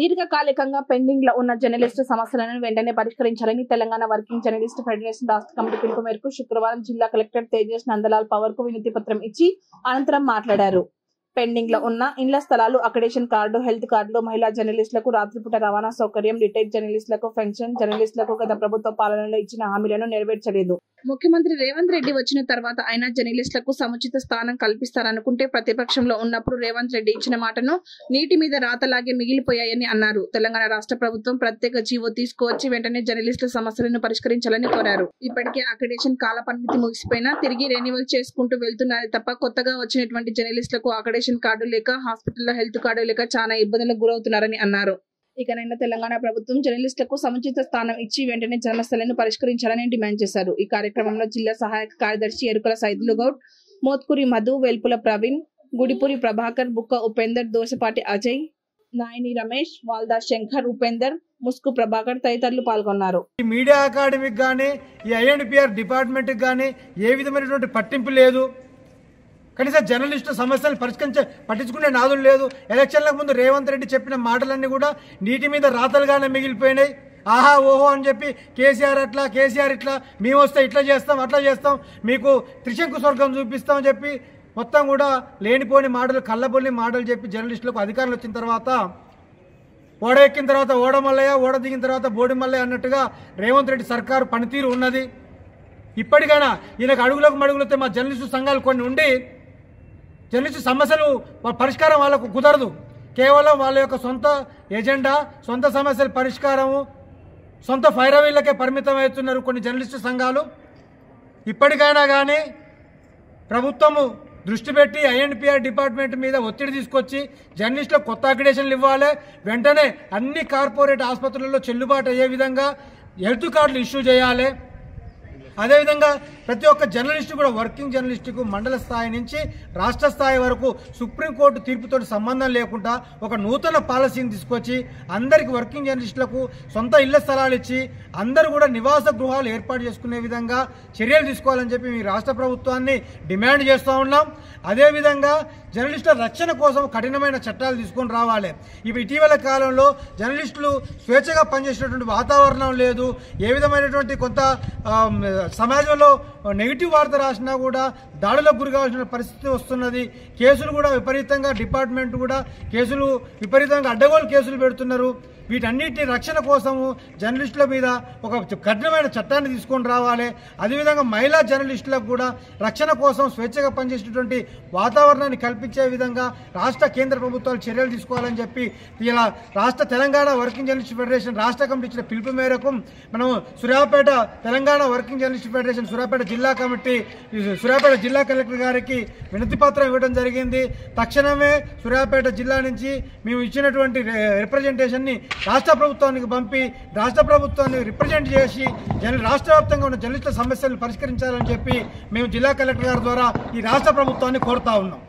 దీర్ఘకాలికంగా పెండింగ్ లో ఉన్న జర్నలిస్టు సమస్యలను వెంటనే పరిష్కరించాలని తెలంగాణ వర్కింగ్ జర్నలిస్ట్ ఫెడరేషన్ రాష్ట్ర కమిటీ పిలుపు మేరకు శుక్రవారం జిల్లా కలెక్టర్ తేజస్ నందలాల్ పవర్ కు వినతి పత్రం ఇచ్చి అనంతరం మాట్లాడారు. పెండింగ్ లో ఉన్న ఇండ్ల స్థలాలు, అక్రిడేషన్ కార్డు, హెల్త్ కార్డులు, మహిళా జర్నలిస్టులకు రాత్రిపూట రవాణా సౌకర్యం, రిటైర్డ్ జర్నలిస్టులకు పెన్షన్, జర్నలిస్టులకు గత ప్రభుత్వ పాలనలో ఇచ్చిన హామీలను నెరవేర్చలేదు. ముఖ్యమంత్రి రేవంత్ రెడ్డి వచ్చిన తర్వాత అయినా జర్నలిస్టులకు సముచిత స్థానం కల్పిస్తారనుకుంటే ప్రతిపక్షంలో ఉన్నప్పుడు రేవంత్ రెడ్డి ఇచ్చిన మాటను నీటి మీద రాతలాగే మిగిలిపోయాయని అన్నారు. తెలంగాణ రాష్ట్ర ప్రభుత్వం ప్రత్యేక జీవో తీసుకువచ్చి వెంటనే జర్నలిస్టుల సమస్యలను పరిష్కరించాలని కోరారు. ఇప్పటికే అక్రిడేషన్ కాల పరిమితి ముగిసిపోయినా తిరిగి రెన్యువల్ చేసుకుంటూ వెళ్తున్నారే తప్ప కొత్తగా వచ్చినటువంటి జర్నలిస్టులకు అక్రిడేషన్ కార్డు లేక, హాస్పిటల్లో హెల్త్ కార్డు లేక చాలా ఇబ్బందులకు గురవుతున్నారని అన్నారు. ఇకనైనా తెలంగాణ ప్రభుత్వం జర్నలిస్టులకు సముచిత స్థానం ఇచ్చి వెంటనే సమస్యలను పరిష్కరించాలని డిమాండ్ చేశారు. ఈ కార్యక్రమంలో జిల్లా సహాయక కార్యదర్శి ఎరుకల సైదులు గౌడ్, మోత్కూరి మధు, వెల్పుల ప్రవీణ్, గుడిపూరి ప్రభాకర్, బుక్క ఉపేందర్, దోసపాటి అజయ్, నాయని రమేష్, వాల్దా శంకర్, ఉపేందర్, ముస్కు ప్రభాకర్ తదితరులు పాల్గొన్నారు. ఈ మీడియా అకాడమీకి కానీ, ఈ ఐఎండ్పిఆర్ డిపార్ట్మెంట్కి కానీ ఏ విధమైనటువంటి పట్టింపు లేదు. కనీసం జర్నలిస్టు సమస్యలు పట్టించుకునే నాదులు లేదు. ఎలక్షన్లకు ముందు రేవంత్ రెడ్డి చెప్పిన మాటలన్నీ కూడా నీటి మీద రాతలుగానే మిగిలిపోయినాయి. ఆహా ఓహో అని చెప్పి కేసీఆర్ అట్లా, కేసీఆర్ ఇట్లా, మేము వస్తే ఇట్లా చేస్తాం, అట్లా చేస్తాం, మీకు త్రిశంకు స్వర్గం చూపిస్తామని చెప్పి మొత్తం కూడా లేనిపోని మాటలు, కళ్ళబొల్లి మాటలు చెప్పి జర్నలిస్టులకు అధికారులు వచ్చిన తర్వాత ఓడ ఎక్కిన తర్వాత ఓడ మల్లయ్య, ఓడ దిగిన తర్వాత బోడి మల్లయ్య అన్నట్టుగా రేవంత్ రెడ్డి సర్కారు పనితీరు ఉన్నది. ఇప్పటికైనా ఈయనకు అడుగులకు మడుగులతో మా జర్నలిస్టు సంఘాలు కొన్ని ఉండి జర్నలిస్టు సమస్యలు పరిష్కారం వాళ్ళకు కుదరదు. కేవలం వాళ్ళ యొక్క సొంత ఎజెండా, సొంత సమస్యల పరిష్కారము, సొంత ఫైరవీళ్ళకే పరిమితం అవుతున్నారు కొన్ని జర్నలిస్టు సంఘాలు. ఇప్పటికైనా కానీ ప్రభుత్వము దృష్టి పెట్టి ఐఎండ్పిఆర్ డిపార్ట్మెంట్ మీద ఒత్తిడి తీసుకొచ్చి జర్నలిస్టులకు కొత్త అక్రిడేషన్లు ఇవ్వాలి. వెంటనే అన్ని కార్పొరేట్ ఆసుపత్రులలో చెల్లుబాటు అయ్యే విధంగా హెల్త్ కార్డులు ఇష్యూ చేయాలి. అదేవిధంగా ప్రతి ఒక్క జర్నలిస్టు కూడా, వర్కింగ్ జర్నలిస్టుకు మండల స్థాయి నుంచి రాష్ట్ర స్థాయి వరకు సుప్రీంకోర్టు తీర్పుతో సంబంధం లేకుండా ఒక నూతన పాలసీని తీసుకొచ్చి అందరికి వర్కింగ్ జర్నలిస్టులకు సొంత ఇళ్ల స్థలాలు ఇచ్చి అందరూ కూడా నివాస గృహాలు ఏర్పాటు చేసుకునే విధంగా చర్యలు తీసుకోవాలని చెప్పి మీ రాష్ట్ర ప్రభుత్వాన్ని డిమాండ్ చేస్తూ ఉన్నాం. అదేవిధంగా జర్నలిస్టుల రక్షణ కోసం కఠినమైన చట్టాలు తీసుకొని రావాలి. ఇటీవల కాలంలో జర్నలిస్టులు స్వేచ్ఛగా పనిచేసేటువంటి వాతావరణం లేదు. ఏ విధమైనటువంటి కొంత సమాజంలో నెగిటివ్ వార్త రాసినా కూడా దాడులకు గురి కావాల్సిన పరిస్థితి వస్తున్నది. కేసులు కూడా విపరీతంగా, డిపార్ట్మెంట్ కూడా కేసులు విపరీతంగా అడ్డగోలు కేసులు పెడుతున్నారు. వీటన్నిటి రక్షణ కోసము జర్నలిస్టుల మీద ఒక కఠినమైన చట్టాన్ని తీసుకొని రావాలి. అదేవిధంగా మహిళా జర్నలిస్టులకు కూడా రక్షణ కోసం స్వేచ్ఛగా పనిచేసేటువంటి వాతావరణాన్ని కల్పించే విధంగా రాష్ట్ర, కేంద్ర ప్రభుత్వాలు చర్యలు తీసుకోవాలని చెప్పి ఇలా రాష్ట్ర తెలంగాణ వర్కింగ్ జర్నలిస్ట్ ఫెడరేషన్ రాష్ట్ర కమిటీ ఇచ్చిన పిలుపు మేరకు మనం Suryapet Telangana working journalist federation Suryapet జిల్లా కమిటీ సూర్యాపేట జిల్లా కలెక్టర్ గారికి వినతి పత్రం ఇవ్వడం జరిగింది. తక్షణమే సూర్యాపేట జిల్లా నుంచి మేము ఇచ్చినటువంటి రిప్రజెంటేషన్ని రాష్ట్ర ప్రభుత్వానికి పంపి రాష్ట్ర ప్రభుత్వాన్ని రిప్రజెంట్ చేసి రాష్ట్ర వ్యాప్తంగా ఉన్న జర్నలిస్టుల సమస్యలను పరిష్కరించాలని చెప్పి మేము జిల్లా కలెక్టర్ గారి ద్వారా ఈ రాష్ట్ర ప్రభుత్వాన్ని కోరుతా ఉన్నాం.